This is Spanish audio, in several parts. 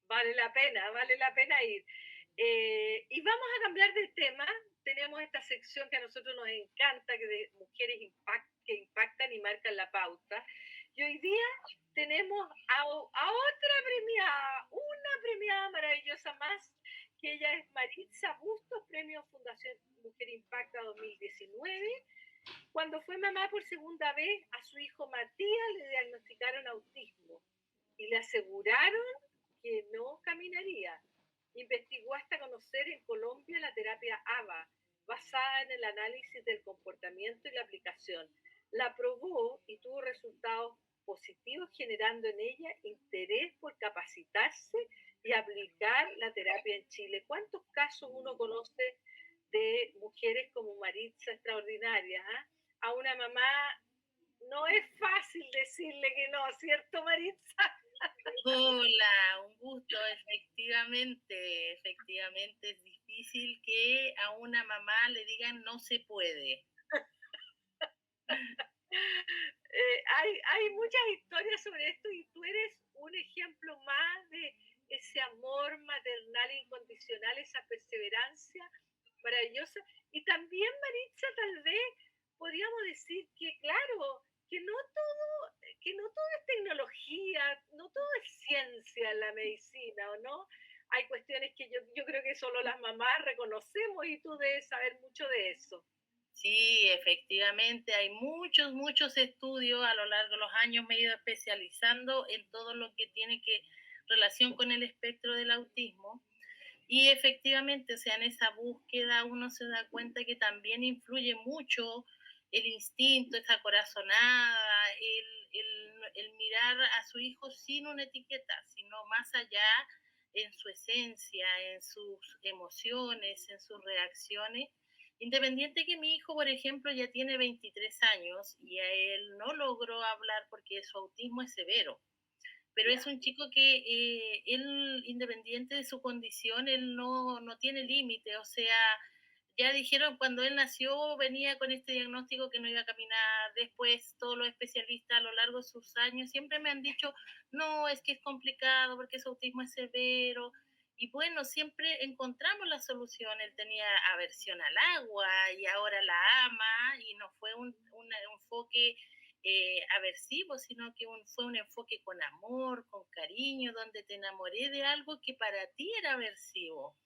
vale la pena ir. Y vamos a cambiar de tema. Tenemos esta sección que a nosotros nos encanta, que de mujeres que impactan y marcan la pauta. Y hoy día tenemos a otra premiada, una premiada maravillosa más, que ella es Maritza Bustos, premio Fundación Mujer Impacta 2019. Cuando fue mamá por segunda vez, a su hijo Matías le diagnosticaron autismo y le aseguraron que no caminaría. Investigó hasta conocer en Colombia la terapia ABA, basada en el análisis del comportamiento y la aplicación. La probó y tuvo resultados positivos, generando en ella interés por capacitarse y aplicar la terapia en Chile. ¿Cuántos casos uno conoce de mujeres como Maritza extraordinarias? A una mamá no es fácil decirle que no, ¿cierto, Maritza? Hola, un gusto, efectivamente es difícil que a una mamá le digan no se puede. Hay muchas historias sobre esto y tú eres un ejemplo más de ese amor maternal incondicional, esa perseverancia maravillosa. Y también, Maritza, tal vez podríamos decir que, claro, que no todo es tecnología, no todo es ciencia en la medicina, ¿o no? Hay cuestiones que yo creo que solo las mamás reconocemos y tú debes saber mucho de eso. Sí, efectivamente, hay muchos estudios a lo largo de los años. Me he ido especializando en todo lo que tiene que relación con el espectro del autismo. Y efectivamente, o sea, en esa búsqueda uno se da cuenta que también influye mucho el instinto, esa corazonada, el mirar a su hijo sin una etiqueta, sino más allá en su esencia, en sus emociones, en sus reacciones. Independiente que mi hijo, por ejemplo, ya tiene 23 años y a él no logró hablar porque su autismo es severo, pero es Ya. un chico que él, independiente de su condición, él no tiene límite, o sea, ya dijeron cuando él nació venía con este diagnóstico que no iba a caminar, después todos los especialistas a lo largo de sus años siempre me han dicho, no, es que es complicado porque su autismo es severo, y bueno, siempre encontramos la solución, él tenía aversión al agua y ahora la ama, y no fue un enfoque aversivo, sino que fue un enfoque con amor, con cariño, donde te enamoré de algo que para ti era aversivo.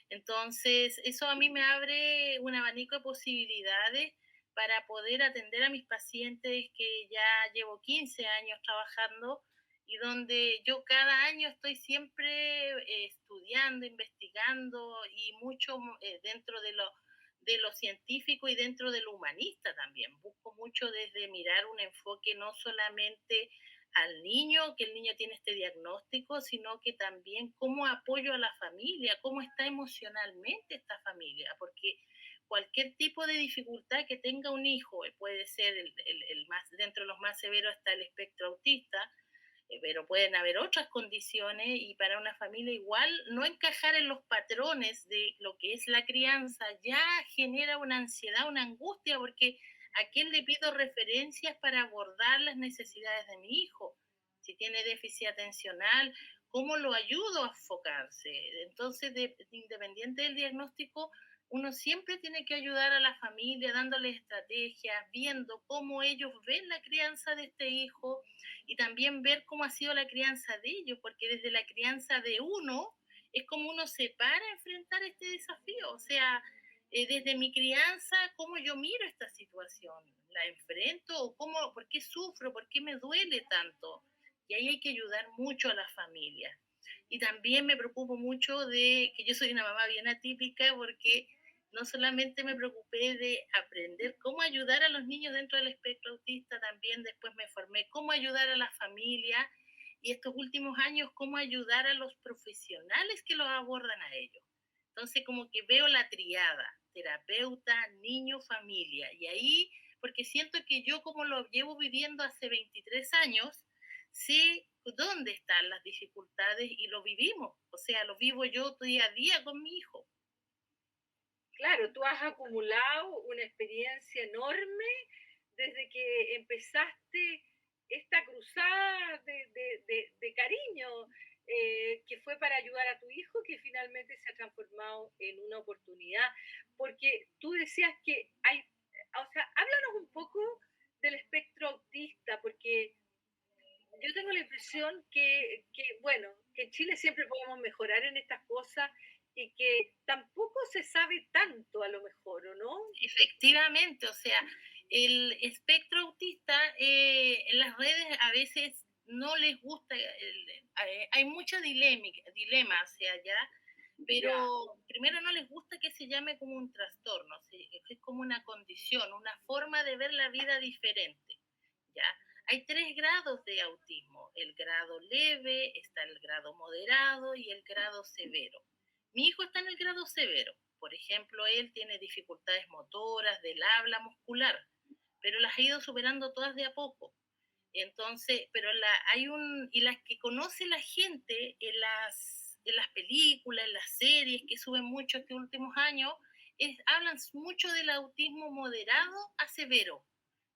Entonces, eso a mí me abre un abanico de posibilidades para poder atender a mis pacientes que ya llevo 15 años trabajando y donde yo cada año estoy siempre estudiando, investigando y mucho dentro de lo científico y dentro de lo humanista también. Busco mucho desde mirar un enfoque no solamente al niño, que el niño tiene este diagnóstico, sino que también cómo apoyo a la familia, cómo está emocionalmente esta familia, porque cualquier tipo de dificultad que tenga un hijo, puede ser el más, dentro de los más severos está el espectro autista, pero pueden haber otras condiciones y para una familia igual no encajar en los patrones de lo que es la crianza ya genera una ansiedad, una angustia, porque ¿a quién le pido referencias para abordar las necesidades de mi hijo? Si tiene déficit atencional, ¿cómo lo ayudo a enfocarse? Entonces, independiente del diagnóstico, uno siempre tiene que ayudar a la familia dándoles estrategias, viendo cómo ellos ven la crianza de este hijo, y también ver cómo ha sido la crianza de ellos, porque desde la crianza de uno es como uno se para a enfrentar este desafío. O sea, desde mi crianza, cómo yo miro esta situación, la enfrento o cómo, por qué sufro, por qué me duele tanto. Y ahí hay que ayudar mucho a la familia. Y también me preocupo mucho de que yo soy una mamá bien atípica porque no solamente me preocupé de aprender cómo ayudar a los niños dentro del espectro autista, también después me formé cómo ayudar a la familia y estos últimos años cómo ayudar a los profesionales que los abordan a ellos. Entonces como que veo la triada, terapeuta, niño, familia. Y ahí, porque siento que yo como lo llevo viviendo hace 23 años, sé dónde están las dificultades y lo vivimos. O sea, lo vivo yo día a día con mi hijo. Claro, tú has acumulado una experiencia enorme desde que empezaste esta cruzada de cariño. que fue para ayudar a tu hijo, que finalmente se ha transformado en una oportunidad. Porque tú decías que hay, o sea, háblanos un poco del espectro autista, porque yo tengo la impresión bueno, que en Chile siempre podemos mejorar en estas cosas y que tampoco se sabe tanto a lo mejor, ¿o no? Efectivamente, o sea, el espectro autista en las redes a veces no les gusta, hay mucho dilema hacia allá, Ya, pero primero no les gusta que se llame como un trastorno, es como una condición, una forma de ver la vida diferente, ¿ya? Hay 3 grados de autismo, el grado leve, está el grado moderado y el grado severo. Mi hijo está en el grado severo. Por ejemplo, él tiene dificultades motoras, del habla, muscular, pero las ha ido superando todas de a poco. Entonces, pero y las que conoce la gente en las películas, en las series que suben mucho estos últimos años, hablan mucho del autismo moderado a severo,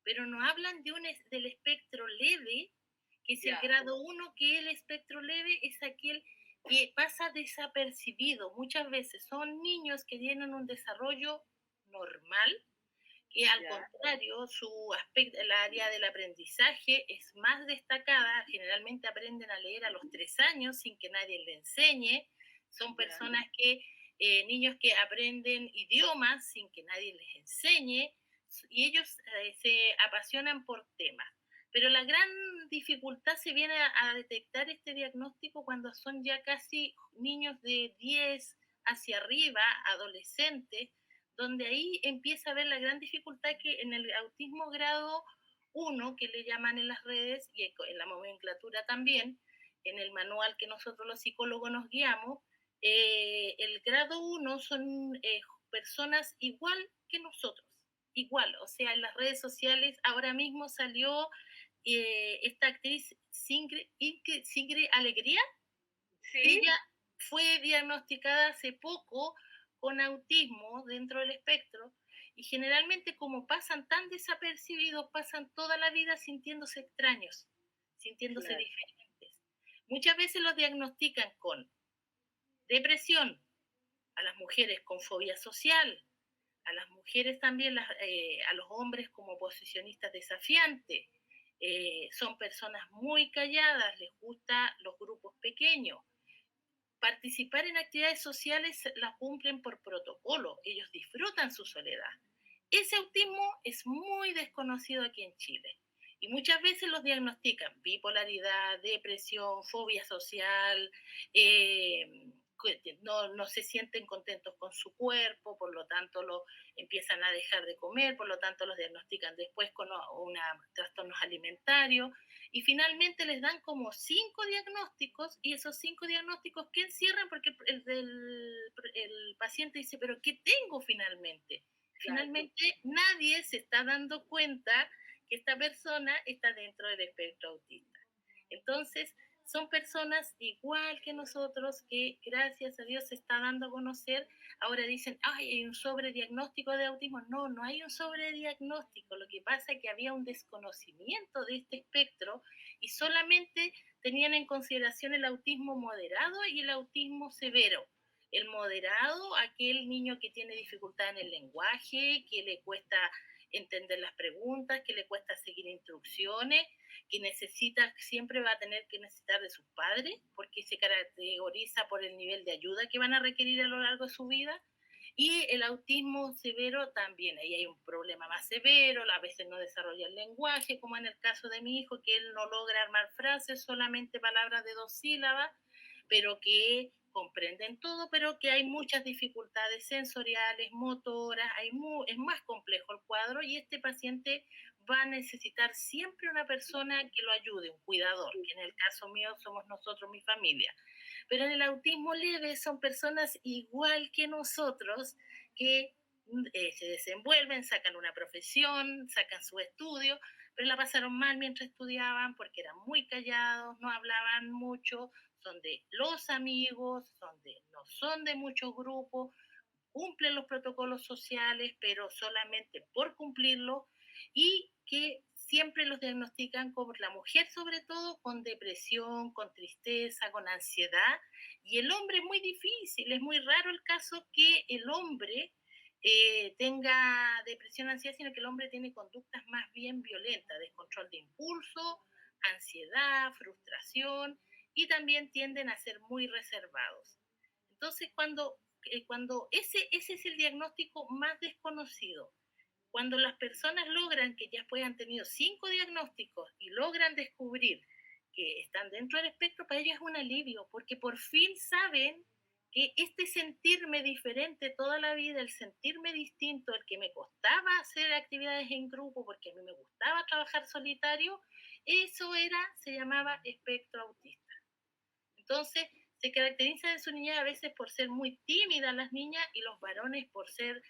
pero no hablan del espectro leve, que es el ya, grado 1, que el espectro leve es aquel que pasa desapercibido. Muchas veces son niños que tienen un desarrollo normal, que al ya, contrario, el área del aprendizaje es más destacada, generalmente aprenden a leer a los 3 años sin que nadie les enseñe, son ya, personas niños que aprenden idiomas sin que nadie les enseñe, y ellos se apasionan por temas. Pero la gran dificultad se viene a detectar este diagnóstico cuando son ya casi niños de 10 hacia arriba, adolescentes, donde ahí empieza a ver la gran dificultad que en el autismo grado 1, que le llaman en las redes y en la nomenclatura también, en el manual que nosotros los psicólogos nos guiamos, el grado 1 son personas igual que nosotros, igual, o sea, en las redes sociales ahora mismo salió esta actriz Sigrid Alegría. sí, Ella fue diagnosticada hace poco con autismo dentro del espectro, y generalmente como pasan tan desapercibidos, pasan toda la vida sintiéndose extraños, sintiéndose claro, diferentes. Muchas veces los diagnostican con depresión, a las mujeres con fobia social, a las mujeres también, a los hombres como posicionistas desafiantes. Son personas muy calladas, les gustan los grupos pequeños. Participar en actividades sociales las cumplen por protocolo, ellos disfrutan su soledad. Ese autismo es muy desconocido aquí en Chile y muchas veces los diagnostican bipolaridad, depresión, fobia social, no se sienten contentos con su cuerpo, por lo tanto empiezan a dejar de comer, por lo tanto los diagnostican después con trastornos alimentarios, y finalmente les dan como 5 diagnósticos, y esos 5 diagnósticos que encierran, porque el paciente dice, pero ¿qué tengo finalmente? claro. Finalmente nadie se está dando cuenta que esta persona está dentro del espectro autista. Entonces, son personas igual que nosotros que gracias a Dios se está dando a conocer. Ahora dicen, ay, hay un sobrediagnóstico de autismo. No, no hay un sobrediagnóstico. Lo que pasa es que había un desconocimiento de este espectro y solamente tenían en consideración el autismo moderado y el autismo severo. El moderado, aquel niño que tiene dificultad en el lenguaje, que le cuesta entender las preguntas, que le cuesta seguir instrucciones, que necesita, siempre va a tener que necesitar de sus padres, porque se categoriza por el nivel de ayuda que van a requerir a lo largo de su vida. Y el autismo severo también, ahí hay un problema más severo, a veces no desarrolla el lenguaje, como en el caso de mi hijo, que él no logra armar frases, solamente palabras de 2 sílabas, pero que comprenden todo, pero que hay muchas dificultades sensoriales, motoras, es más complejo el cuadro, y este paciente va a necesitar siempre una persona que lo ayude, un cuidador, que en el caso mío somos nosotros, mi familia. Pero en el autismo leve son personas igual que nosotros que se desenvuelven, sacan una profesión, sacan su estudio, pero la pasaron mal mientras estudiaban porque eran muy callados, no hablaban mucho, son de los amigos, no son de muchos grupos, cumplen los protocolos sociales, pero solamente por cumplirlo, y que siempre los diagnostican como la mujer, sobre todo con depresión, con tristeza, con ansiedad, y el hombre es muy difícil, es muy raro el caso que el hombre tenga depresión, ansiedad, sino que el hombre tiene conductas más bien violentas, descontrol de impulso, ansiedad, frustración, y también tienden a ser muy reservados. Entonces, cuando ese es el diagnóstico más desconocido, cuando las personas logran que ya pues han tenido 5 diagnósticos y logran descubrir que están dentro del espectro, para ellos es un alivio, porque por fin saben que este sentirme diferente toda la vida, el sentirme distinto, el que me costaba hacer actividades en grupo, porque a mí me gustaba trabajar solitario, se llamaba espectro autista. Entonces, se caracteriza de su niñez a veces por ser muy tímidas las niñas y los varones por ser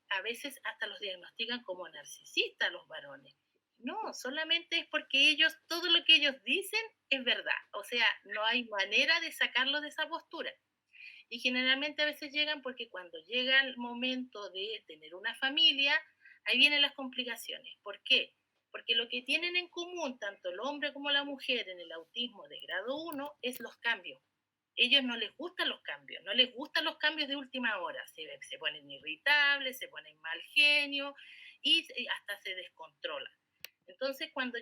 a veces hasta los diagnostican como narcisistas los varones. No, solamente es porque todo lo que ellos dicen es verdad. O sea, no hay manera de sacarlo de esa postura. Y generalmente a veces llegan porque cuando llega el momento de tener una familia, ahí vienen las complicaciones. ¿Por qué? Porque lo que tienen en común tanto el hombre como la mujer en el autismo de grado 1 es los cambios. Ellos no les gustan los cambios, no les gustan los cambios de última hora, se ponen irritables, se ponen mal genio y hasta se descontrolan. Entonces, cuando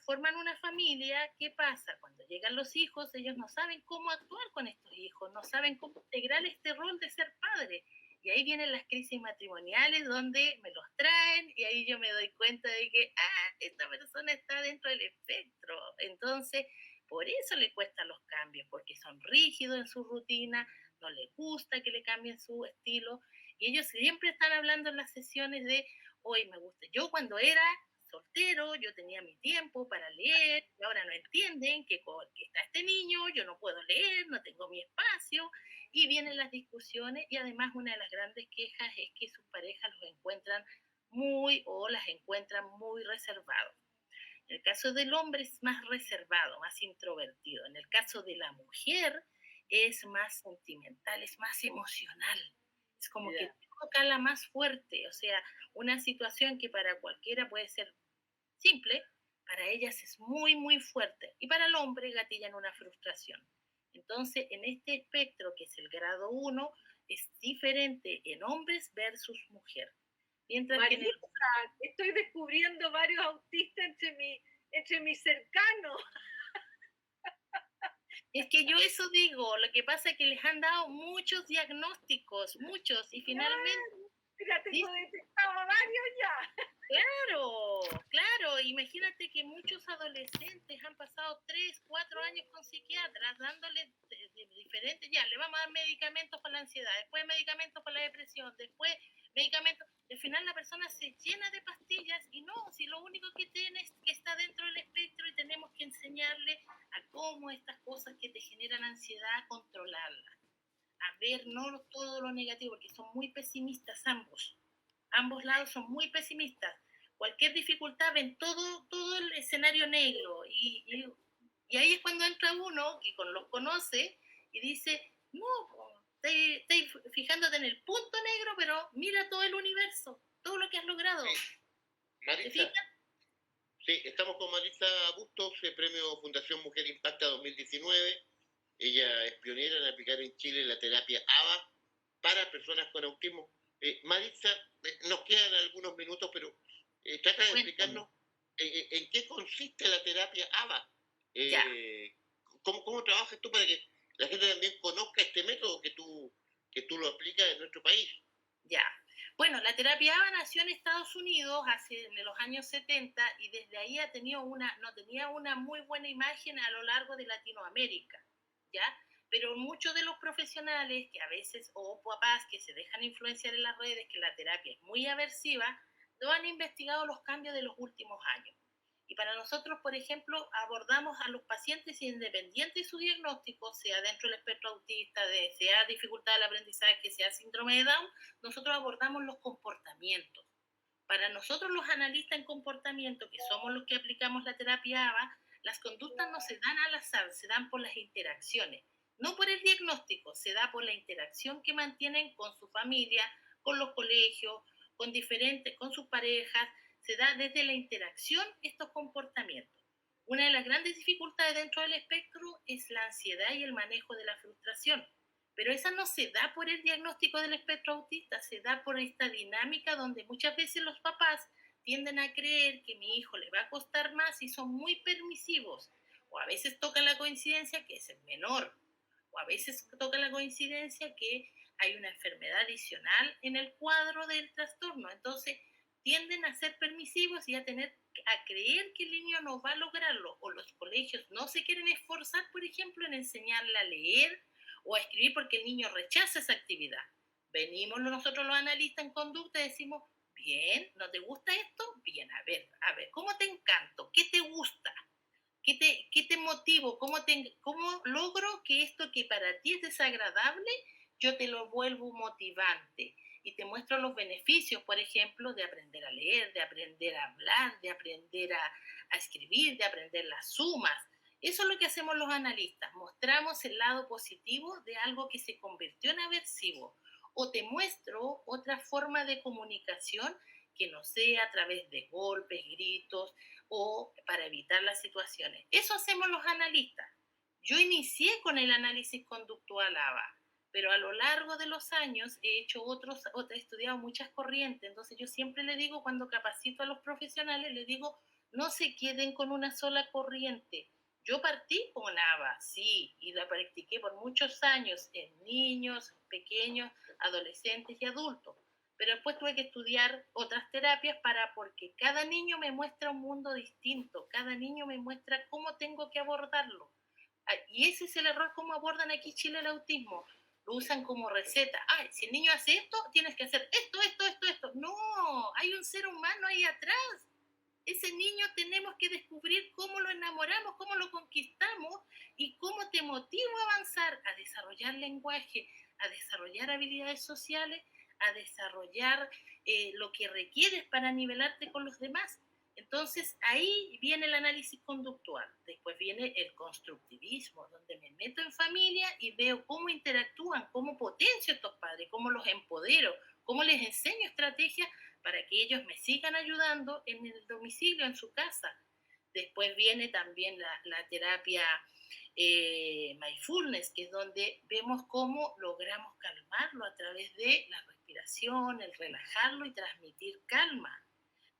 forman una familia, ¿qué pasa? Cuando llegan los hijos, ellos no saben cómo actuar con estos hijos, no saben cómo integrar este rol de ser padre. Y ahí vienen las crisis matrimoniales donde me los traen y ahí yo me doy cuenta de que, esta persona está dentro del espectro. Entonces, por eso le cuestan los cambios, porque son rígidos en su rutina, no les gusta que le cambien su estilo. Y ellos siempre están hablando en las sesiones de, hoy me gusta. Yo cuando era soltero, yo tenía mi tiempo para leer, y ahora no entienden que está este niño, yo no puedo leer, no tengo mi espacio, y vienen las discusiones, y además una de las grandes quejas es que sus parejas los encuentran las encuentran muy reservados. En el caso del hombre es más reservado, más introvertido. En el caso de la mujer es más sentimental, es más emocional. Es como que todo cala más fuerte. O sea, una situación que para cualquiera puede ser simple, para ellas es muy, muy fuerte. Y para el hombre gatillan una frustración. Entonces, en este espectro, que es el grado 1, es diferente en hombres versus mujer. Mientras Marisa, que estoy descubriendo varios autistas entre mis cercanos. Es que yo eso digo, lo que pasa es que les han dado muchos diagnósticos, muchos, y finalmente... Ya tengo detectado varios ya. Claro, imagínate que muchos adolescentes han pasado 3, 4 años con psiquiatras dándoles diferentes, ya, le vamos a dar medicamentos para la ansiedad, después medicamentos para la depresión, después medicamentos, al final la persona se llena de pastillas y no, si lo único que tiene es que está dentro del espectro y tenemos que enseñarle a cómo estas cosas que te generan ansiedad, controlarlas, a ver no todo lo negativo, porque son muy pesimistas ambos lados son muy pesimistas. Cualquier dificultad ven todo el escenario negro y ahí es cuando entra uno que los conoce y dice, no, estás fijándote en el punto negro, pero mira todo el universo, todo lo que has logrado. Marisa, sí, estamos con Marisa Bustos, premio Fundación Mujer Impacta 2019. Ella es pionera en aplicar en Chile la terapia ABA para personas con autismo. Marisa, nos quedan algunos minutos, pero trata de explicarnos en qué consiste la terapia ABA. ¿Cómo trabajas tú para que la gente también conozca este método que tú lo aplicas en nuestro país? Ya. Bueno, la terapia ABA nació en Estados Unidos en los años 70 y desde ahí no tenía una muy buena imagen a lo largo de Latinoamérica, ¿ya? Pero muchos de los profesionales que a veces, o papás que se dejan influenciar en las redes, que la terapia es muy aversiva, no han investigado los cambios de los últimos años. Y para nosotros, por ejemplo, abordamos a los pacientes independiente de su diagnóstico, sea dentro del espectro autista, sea dificultad del aprendizaje, sea síndrome de Down, nosotros abordamos los comportamientos. Para nosotros los analistas en comportamiento, que somos los que aplicamos la terapia ABA, las conductas no se dan al azar, se dan por las interacciones. No por el diagnóstico, se da por la interacción que mantienen con su familia, con los colegios, con sus parejas, se da desde la interacción estos comportamientos. Una de las grandes dificultades dentro del espectro es la ansiedad y el manejo de la frustración, pero esa no se da por el diagnóstico del espectro autista, se da por esta dinámica donde muchas veces los papás tienden a creer que mi hijo le va a costar más y son muy permisivos, o a veces toca la coincidencia que es el menor, o a veces toca la coincidencia que hay una enfermedad adicional en el cuadro del trastorno. Entonces, tienden a ser permisivos y a creer que el niño no va a lograrlo, o los colegios no se quieren esforzar, por ejemplo, en enseñarle a leer o a escribir porque el niño rechaza esa actividad. Venimos nosotros los analistas en conducta y decimos, bien, ¿no te gusta esto? Bien, a ver, ¿cómo te encanto? ¿Qué te gusta? ¿Qué te motivo? ¿Cómo logro que esto que para ti es desagradable, yo te lo vuelvo motivante? Y te muestro los beneficios, por ejemplo, de aprender a leer, de aprender a hablar, de aprender a escribir, de aprender las sumas. Eso es lo que hacemos los analistas. Mostramos el lado positivo de algo que se convirtió en aversivo. O te muestro otra forma de comunicación que no sea a través de golpes, gritos, o para evitar las situaciones. Eso hacemos los analistas. Yo inicié con el análisis conductual ABA, pero a lo largo de los años he estudiado muchas corrientes. Entonces yo siempre le digo, cuando capacito a los profesionales, les digo, no se queden con una sola corriente. Yo partí con ABA, sí, y la practiqué por muchos años en niños, pequeños, adolescentes y adultos, pero después tuve que estudiar otras terapias porque cada niño me muestra un mundo distinto, cada niño me muestra cómo tengo que abordarlo. Y ese es el error, cómo abordan aquí en Chile el autismo. Lo usan como receta. Ay, si el niño hace esto, tienes que hacer esto. No, hay un ser humano ahí atrás. Ese niño tenemos que descubrir cómo lo enamoramos, cómo lo conquistamos y cómo te motivo a avanzar, a desarrollar lenguaje, a desarrollar habilidades sociales, a desarrollar lo que requieres para nivelarte con los demás. Entonces ahí viene el análisis conductual. Después viene el constructivismo, donde me meto en familia y veo cómo interactúan, cómo potencio a estos padres, cómo los empodero, cómo les enseño estrategias para que ellos me sigan ayudando en el domicilio, en su casa. Después viene también la terapia mindfulness, que es donde vemos cómo logramos calmarlo a través de la respiración, el relajarlo y transmitir calma.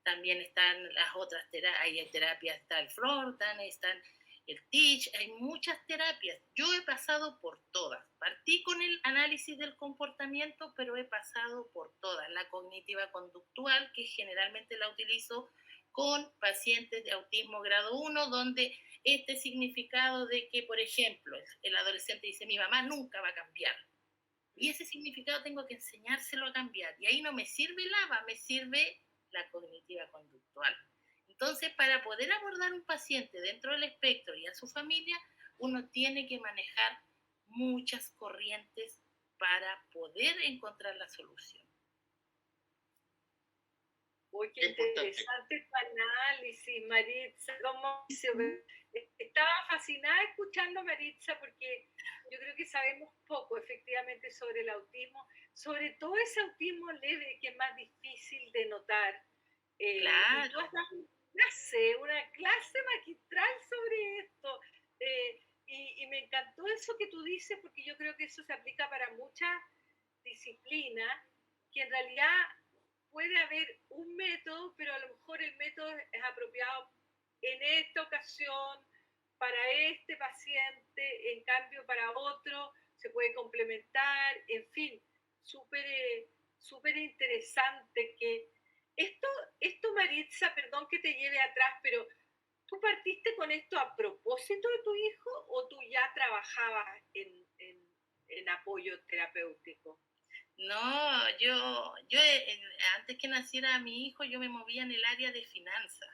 También están las otras terapias, hay terapias, está el Flortan, están el Teach, hay muchas terapias. Yo he pasado por todas. Partí con el análisis del comportamiento, pero he pasado por todas. La cognitiva conductual, que generalmente la utilizo con pacientes de autismo grado 1, donde este significado de que, por ejemplo, el adolescente dice, mi mamá nunca va a cambiar. Y ese significado tengo que enseñárselo a cambiar. Y ahí no me sirve el ABA, me sirve la cognitiva conductual. Entonces, para poder abordar un paciente dentro del espectro y a su familia, uno tiene que manejar muchas corrientes para poder encontrar la solución. Uy, qué interesante tu análisis, Maritza. Estaba fascinada escuchando a Maritza porque yo creo que sabemos poco efectivamente sobre el autismo, sobre todo ese autismo leve que es más difícil de notar. Claro. Y tú has dado una clase magistral sobre esto. Y me encantó eso que tú dices porque yo creo que eso se aplica para muchas disciplinas, que en realidad puede haber un método, pero a lo mejor el método es apropiado en esta ocasión, para este paciente, en cambio para otro se puede complementar, en fin, súper interesante que esto, Maritza, perdón que te lleve atrás, pero ¿tú partiste con esto a propósito de tu hijo o tú ya trabajabas en apoyo terapéutico? No, yo antes que naciera mi hijo, yo me movía en el área de finanzas.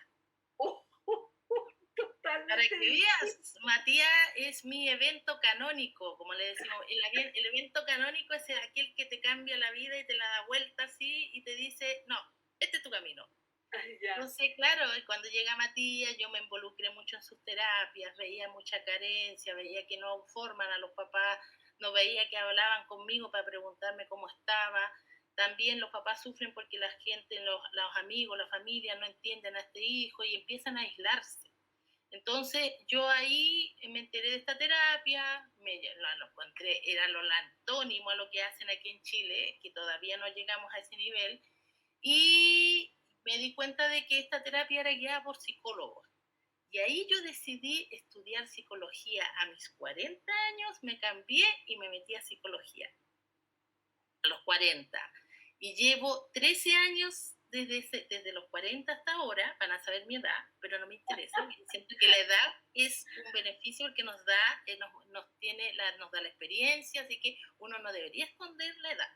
Totalmente. Para que veas, Matías es mi evento canónico, como le decimos. El evento canónico es aquel que te cambia la vida y te la da vuelta así y te dice, no, este es tu camino. Entonces, claro, cuando llega Matías, yo me involucré mucho en sus terapias, veía mucha carencia, veía que no forman a los papás, no veía que hablaban conmigo para preguntarme cómo estaba. También los papás sufren porque la gente, los amigos, la familia no entienden a este hijo y empiezan a aislarse. Entonces yo ahí me enteré de esta terapia, lo encontré, era lo antónimo a lo que hacen aquí en Chile, que todavía no llegamos a ese nivel, y me di cuenta de que esta terapia era guiada por psicólogos. Y ahí yo decidí estudiar psicología. A mis 40 años me cambié y me metí a psicología. A los 40. Y llevo 13 años desde los 40 hasta ahora, van a saber mi edad, pero no me interesa. Siento que la edad es un beneficio porque nos da, nos da la experiencia, así que uno no debería esconder la edad.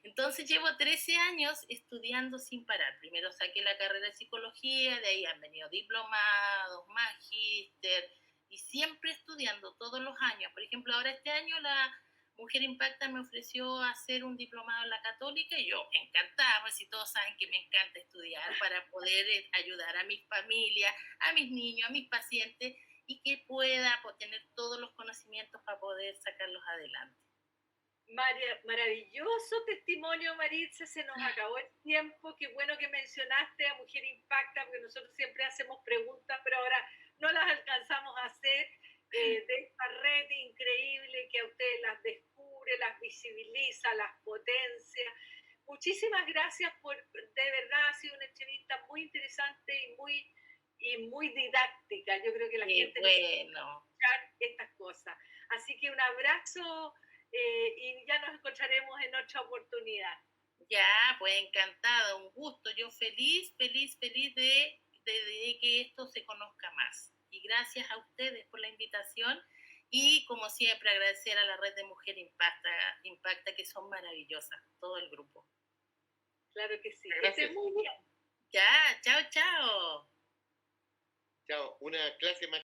Entonces llevo 13 años estudiando sin parar. Primero saqué la carrera de psicología, de ahí han venido diplomados, magíster, y siempre estudiando todos los años. Por ejemplo, ahora este año la Mujer Impacta me ofreció hacer un diplomado en la Católica y yo encantada, pues si todos saben que me encanta estudiar para poder ayudar a mi familia, a mis niños, a mis pacientes y que pueda tener todos los conocimientos para poder sacarlos adelante. Maravilloso testimonio, Maritza, se nos acabó el tiempo, qué bueno que mencionaste a Mujer Impacta, porque nosotros siempre hacemos preguntas, pero ahora no las alcanzamos a hacer, de esta red increíble que a ustedes las descubre, las visibiliza, las potencia. Muchísimas gracias de verdad, ha sido una entrevista muy interesante y muy didáctica, yo creo que la gente necesita escuchar estas cosas. Así que un abrazo. Y ya nos encontraremos en otra oportunidad. Ya, pues encantada, un gusto. Yo feliz de que esto se conozca más. Y gracias a ustedes por la invitación y como siempre agradecer a la red de Mujer Impacta que son maravillosas, todo el grupo. Claro que sí. Que estés muy bien. Ya, chao. Chao, una clase más.